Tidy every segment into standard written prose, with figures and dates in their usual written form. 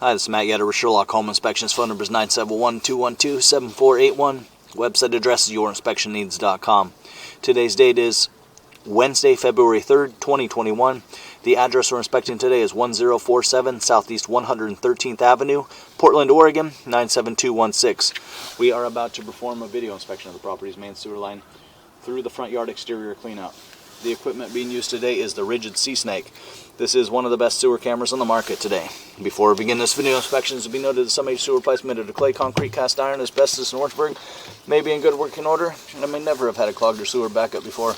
Hi, this is Matt Yetter with Sherlock Home Inspections. Phone number is 971-212-7481. Website address is yourinspectionneeds.com. Today's date is Wednesday, February 3rd, 2021. The address we're inspecting today is 1047 Southeast 113th Avenue, Portland, Oregon, 97216. We are about to perform a video inspection of the property's main sewer line through the front yard exterior cleanout. The equipment being used today is the Rigid Sea Snake. This is one of the best sewer cameras on the market today. Before we begin this video inspection, it should be noted that some of sewer pipes made of clay, concrete, cast iron, asbestos, and Orangeburg may be in good working order and may never have had a clogged or sewer backup before.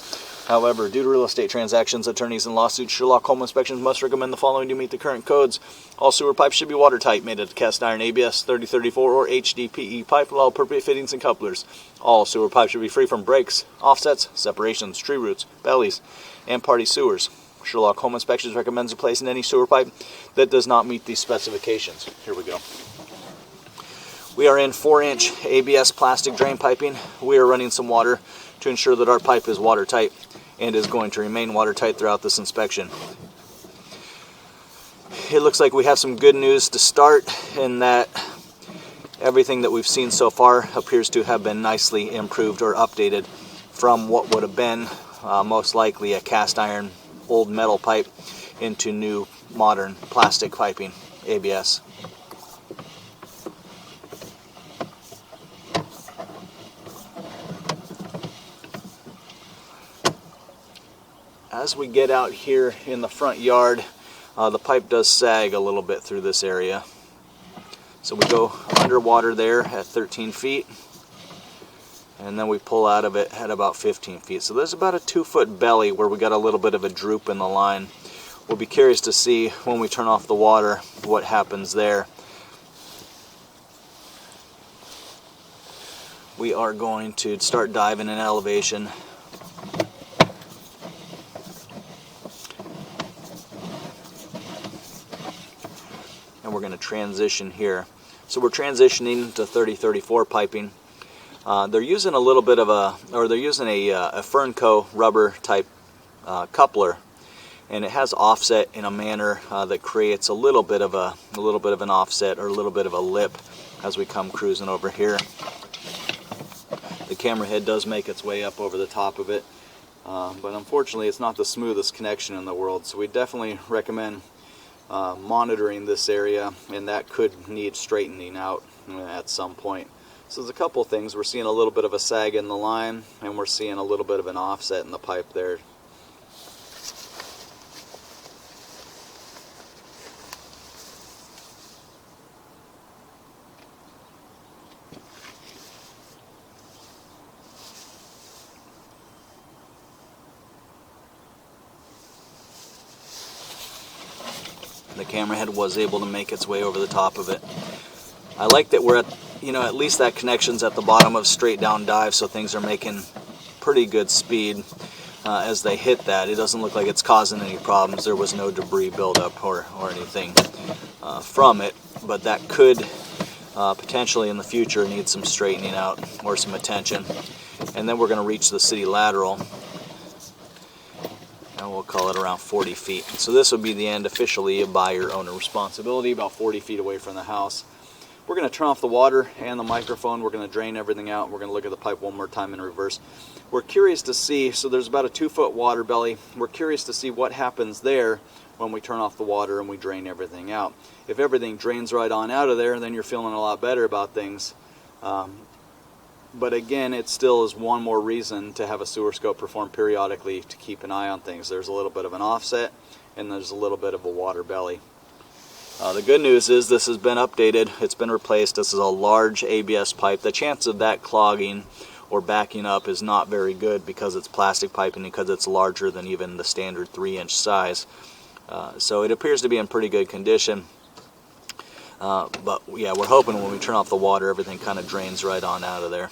However, due to real estate transactions, attorneys, and lawsuits, Sherlock Home Inspections must recommend the following to meet the current codes. All sewer pipes should be watertight, made of cast iron ABS 3034 or HDPE pipe with all appropriate fittings and couplers. All sewer pipes should be free from breaks, offsets, separations, tree roots, bellies, and party sewers. Sherlock Home Inspections recommends replacing any sewer pipe that does not meet these specifications. Here we go. We are in 4-inch ABS plastic drain piping. We are running some water to ensure that our pipe is watertight and is going to remain watertight throughout this inspection. It looks like we have some good news to start in that everything that we've seen so far appears to have been nicely improved or updated from what would have been most likely a cast iron old metal pipe into new modern plastic piping ABS. As we get out here in the front yard, the pipe does sag a little bit through this area. So we go underwater there at 13 feet, and then we pull out of it at about 15 feet. So there's about a 2-foot belly where we got a little bit of a droop in the line. We'll be curious to see when we turn off the water what happens there. We are going to start diving in elevation. And we're going to transition here. So we're transitioning to 3034 piping. They're using a little bit of a Fernco rubber type coupler, and it has offset in a manner that creates a little bit of an offset or a little bit of a lip as we come cruising over here. The camera head does make its way up over the top of it, but unfortunately it's not the smoothest connection in the world, so we definitely recommend monitoring this area, and that could need straightening out at some point. So there's a couple things. We're seeing a little bit of a sag in the line, and we're seeing a little bit of an offset in the pipe there. The camera head was able to make its way over the top of it. I like that we're at least that connection's at the bottom of straight down dive, so things are making pretty good speed as they hit that. It doesn't look like it's causing any problems. There was no debris buildup or anything from it, but that could potentially in the future need some straightening out or some attention. And then we're going to reach the city lateral, and we'll call it around 40 feet. So this will be the end officially of buyer-owner responsibility, about 40 feet away from the house. We're going to turn off the water and the microphone. We're going to drain everything out. We're going to look at the pipe one more time in reverse. We're curious to see, so there's about a 2-foot water belly. We're curious to see what happens there when we turn off the water and we drain everything out. If everything drains right on out of there, then you're feeling a lot better about things. But again, it still is one more reason to have a sewer scope performed periodically to keep an eye on things. There's a little bit of an offset, and there's a little bit of a water belly. The good news is this has been updated. It's been replaced. This is a large ABS pipe. The chance of that clogging or backing up is not very good because it's plastic piping, because it's larger than even the standard 3-inch size. So it appears to be in pretty good condition. But yeah, we're hoping when we turn off the water, everything kind of drains right on out of there.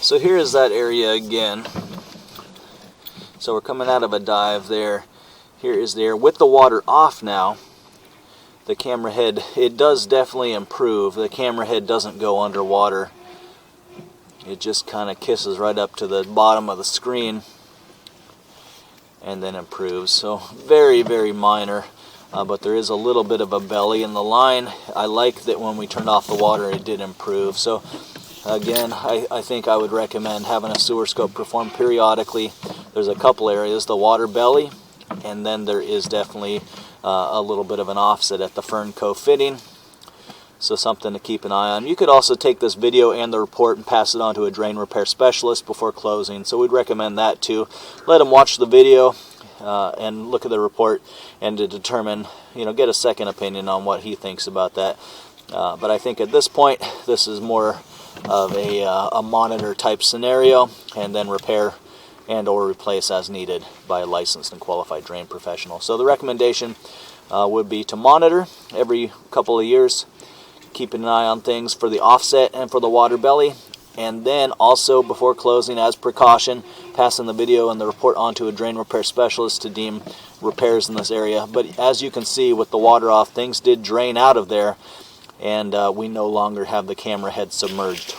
So here is that area again. So we're coming out of a dive there. Here is there. With the water off now, the camera head, it does definitely improve. The camera head doesn't go underwater. It just kind of kisses right up to the bottom of the screen and then improves. So very, very minor. But there is a little bit of a belly in the line. I like that when we turned off the water it did improve. So again, I think I would recommend having a sewer scope performed periodically. There's a couple areas, the water belly, and then there is definitely a little bit of an offset at the Fern Cove fitting. So something to keep an eye on. You could also take this video and the report and pass it on to a drain repair specialist before closing. So we'd recommend that too. Let them watch the video and look at the report and to determine, get a second opinion on what he thinks about that. But I think at this point, this is more of a monitor type scenario, and then repair and or replace as needed by a licensed and qualified drain professional. So the recommendation would be to monitor every couple of years, keeping an eye on things for the offset and for the water belly, and then also before closing, as precaution, passing the video and the report on to a drain repair specialist to deem repairs in this area. But as you can see, with the water off, things did drain out of there, and we no longer have the camera head submerged.